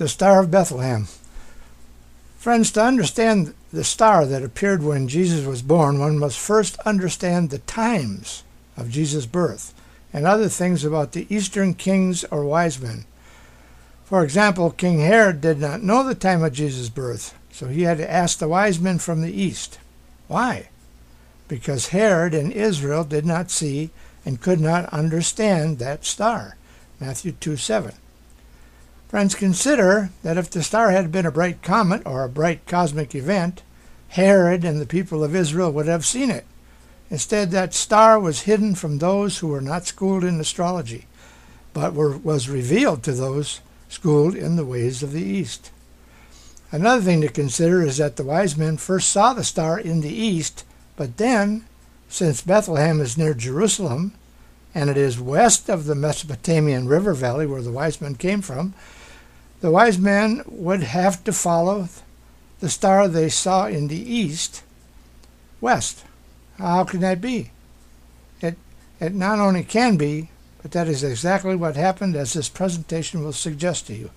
the Star of Bethlehem. Friends, to understand the star that appeared when Jesus was born, one must first understand the times of Jesus' birth and other things about the Eastern kings or wise men. For example, King Herod did not know the time of Jesus' birth, so he had to ask the wise men from the east. Why? Because Herod and Israel did not see and could not understand that star. Matthew 2:7. Friends, consider that if the star had been a bright comet or a bright cosmic event, Herod and the people of Israel would have seen it. Instead, that star was hidden from those who were not schooled in astrology, but was revealed to those schooled in the ways of the East. Another thing to consider is that the wise men first saw the star in the east, but then, since Bethlehem is near Jerusalem, and it is west of the Mesopotamian river valley where the wise men came from, the wise men would have to follow the star they saw in the east west. How can that be? It not only can be, but that is exactly what happened, as this presentation will suggest to you.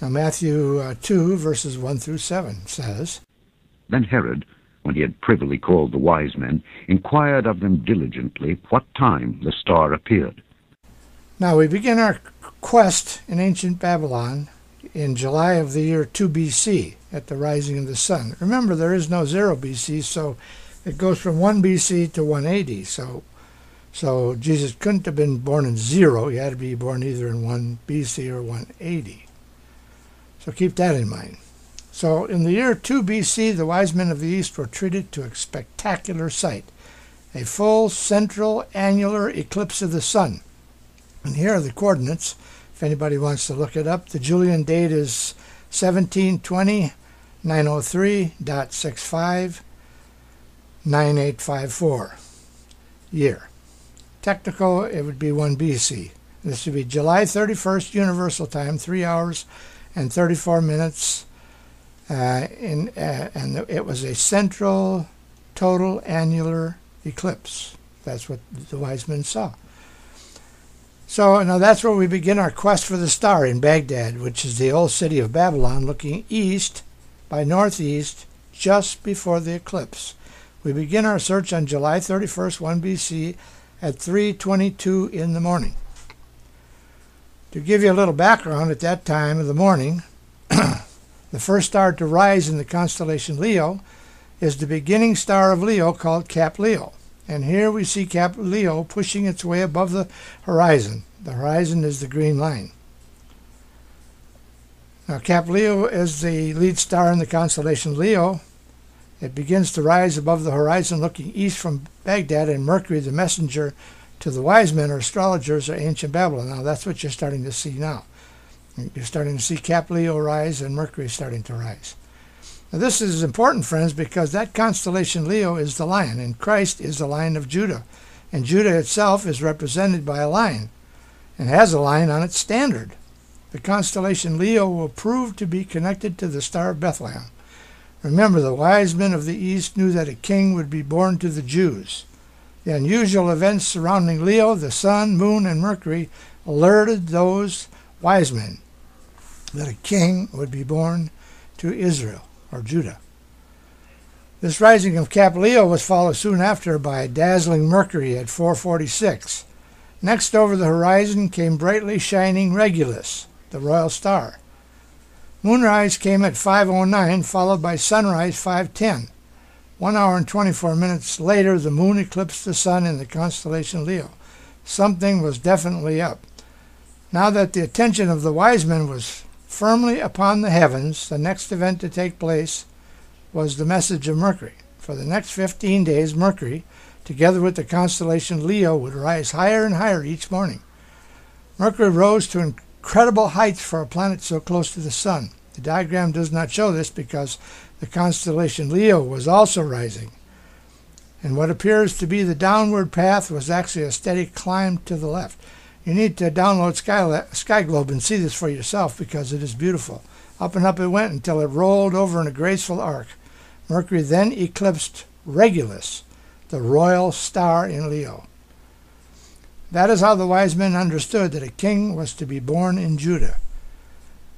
Now, Matthew 2, verses 1 through 7 says, Then Herod, when he had privily called the wise men, inquired of them diligently what time the star appeared. Now we begin our quest in ancient Babylon in July of the year 2 BC at the rising of the sun. Remember, there is no 0 BC, so it goes from 1 BC to 180. So Jesus couldn't have been born in 0. He had to be born either in 1 BC or 180. So keep that in mind. So in the year 2 BC, the wise men of the East were treated to a spectacular sight, a full central annular eclipse of the sun. And here are the coordinates, if anybody wants to look it up. The Julian date is 1720-903.65-9854 year. Technical, it would be 1 BC. This would be July 31st, Universal Time, 3 hours and 34 minutes. And it was a central total annular eclipse. That's what the wise men saw. So now that's where we begin our quest for the star in Baghdad, which is the old city of Babylon, looking east by northeast just before the eclipse. We begin our search on July 31st, 1 BC at 3:22 in the morning. To give you a little background, at that time of the morning, the first star to rise in the constellation Leo is the beginning star of Leo called Cap Leo. And here we see Cap Leo pushing its way above the horizon. The horizon is the green line. Now, Cap Leo is the lead star in the constellation Leo. It begins to rise above the horizon looking east from Baghdad, and Mercury, the messenger to the wise men or astrologers of ancient Babylon. Now, that's what you're starting to see now. You're starting to see Cap Leo rise and Mercury starting to rise. Now, this is important, friends, because that constellation Leo is the lion, and Christ is the Lion of Judah. And Judah itself is represented by a lion and has a lion on its standard. The constellation Leo will prove to be connected to the Star of Bethlehem. Remember, the wise men of the East knew that a king would be born to the Jews. The unusual events surrounding Leo, the sun, moon, and Mercury alerted those wise men that a king would be born to Israel, or Judah. This rising of Cap Leo was followed soon after by dazzling Mercury at 4:46. Next over the horizon came brightly shining Regulus, the royal star. Moonrise came at 5:09, followed by sunrise 5:10. 1 hour and 24 minutes later, the moon eclipsed the sun in the constellation Leo. Something was definitely up. Now that the attention of the wise men was firmly upon the heavens, the next event to take place was the message of Mercury. For the next 15 days, Mercury, together with the constellation Leo, would rise higher and higher each morning. Mercury rose to incredible heights for a planet so close to the sun. The diagram does not show this because the constellation Leo was also rising, and what appears to be the downward path was actually a steady climb to the left. You need to download Sky Globe and see this for yourself because it is beautiful. Up and up it went until it rolled over in a graceful arc. Mercury then eclipsed Regulus, the royal star in Leo. That is how the wise men understood that a king was to be born in Judah.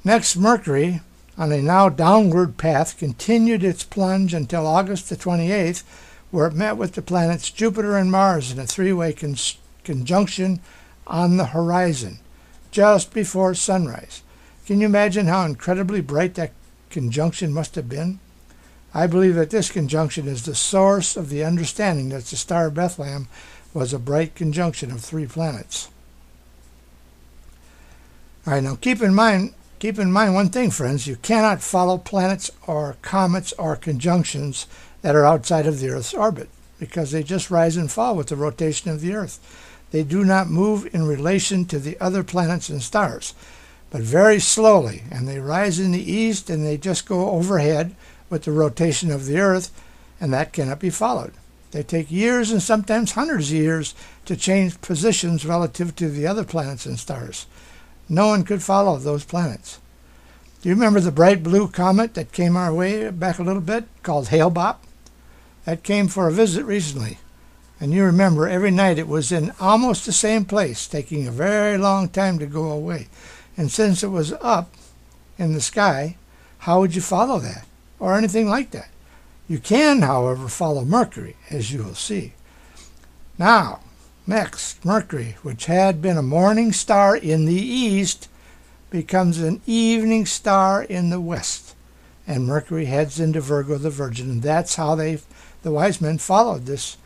Next, Mercury, on a now downward path, continued its plunge until August the 28th, where it met with the planets Jupiter and Mars in a three-way conjunction on the horizon, just before sunrise. Can you imagine how incredibly bright that conjunction must have been? I believe that this conjunction is the source of the understanding that the star of Bethlehem was a bright conjunction of three planets. All right, now keep in mind one thing, friends. You cannot follow planets or comets or conjunctions that are outside of the Earth's orbit, because they just rise and fall with the rotation of the Earth. They do not move in relation to the other planets and stars, but very slowly, and they rise in the east and they just go overhead with the rotation of the Earth, and that cannot be followed. They take years and sometimes hundreds of years to change positions relative to the other planets and stars. No one could follow those planets. Do you remember the bright blue comet that came our way back a little bit, called Hale-Bopp? That came for a visit recently. And you remember every night it was in almost the same place, taking a very long time to go away. And since it was up in the sky, how would you follow that? Or anything like that? You can, however, follow Mercury, as you will see. Now, next, Mercury, which had been a morning star in the east, becomes an evening star in the west. And Mercury heads into Virgo the Virgin. And that's how the wise men followed this,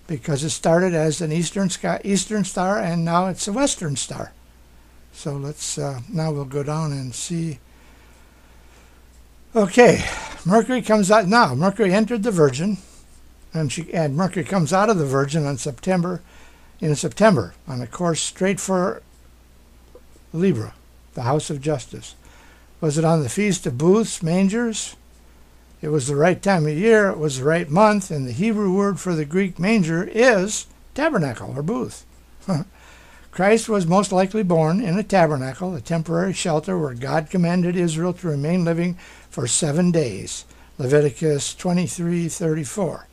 because it started as an eastern star, and now it's a western star. So let's now we'll go down and see. Okay, Mercury comes out now. Mercury entered the Virgin, and Mercury comes out of the Virgin in September on a course straight for Libra, the house of justice. Was it on the Feast of Booths, Mangers? It was the right time of year, it was the right month, and the Hebrew word for the Greek manger is tabernacle or booth. Christ was most likely born in a tabernacle, a temporary shelter where God commanded Israel to remain living for 7 days, Leviticus 23:34.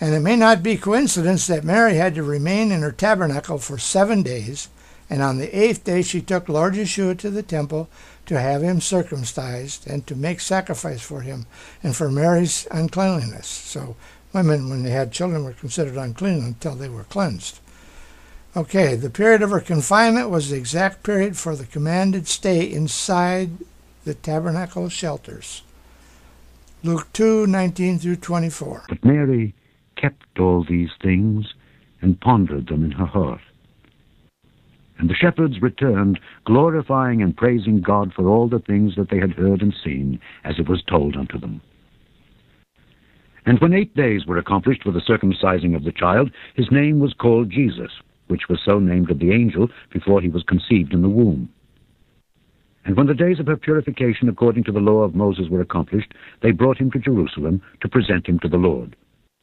And it may not be coincidence that Mary had to remain in her tabernacle for 7 days, and on the 8th day she took Lord Yeshua to the temple to have him circumcised and to make sacrifice for him and for Mary's uncleanliness. So women, when they had children, were considered unclean until they were cleansed. Okay, the period of her confinement was the exact period for the commanded stay inside the tabernacle shelters. Luke 2:19 through 24. But Mary kept all these things and pondered them in her heart. And the shepherds returned, glorifying and praising God for all the things that they had heard and seen, as it was told unto them. And when 8 days were accomplished for the circumcising of the child, his name was called Jesus, which was so named of the angel before he was conceived in the womb. And when the days of her purification according to the law of Moses were accomplished, they brought him to Jerusalem to present him to the Lord.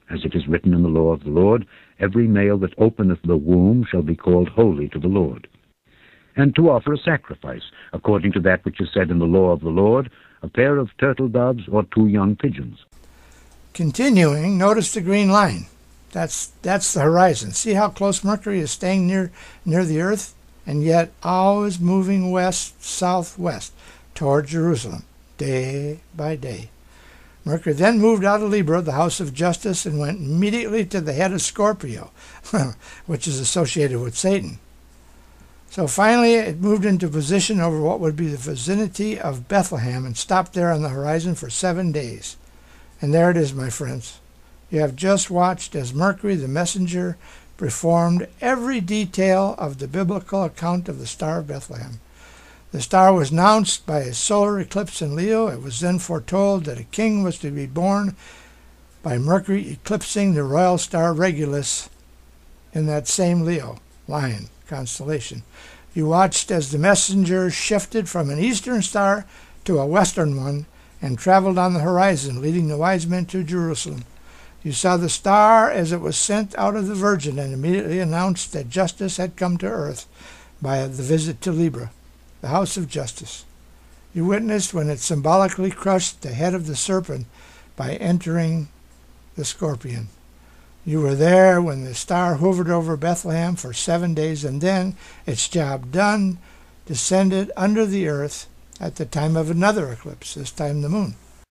As it is written in the law of the Lord, every male that openeth the womb shall be called holy to the Lord. And to offer a sacrifice, according to that which is said in the law of the Lord, a pair of turtle doves or 2 young pigeons. Continuing, notice the green line. That's the horizon. See how close Mercury is staying near the Earth, and yet always moving west, southwest, toward Jerusalem, day by day. Mercury then moved out of Libra, the house of justice, and went immediately to the head of Scorpio, which is associated with Satan. So finally it moved into position over what would be the vicinity of Bethlehem and stopped there on the horizon for 7 days. And there it is, my friends. You have just watched as Mercury, the messenger, performed every detail of the biblical account of the Star of Bethlehem. The star was announced by a solar eclipse in Leo. It was then foretold that a king was to be born by Mercury eclipsing the royal star Regulus in that same Leo, Lion constellation. You watched as the messenger shifted from an eastern star to a western one and traveled on the horizon, leading the wise men to Jerusalem. You saw the star as it was sent out of the Virgin and immediately announced that justice had come to earth by the visit to Libra, the house of justice. You witnessed when it symbolically crushed the head of the serpent by entering the scorpion. You were there when the star hovered over Bethlehem for 7 days, and then, its job done, descended under the earth at the time of another eclipse, this time the moon.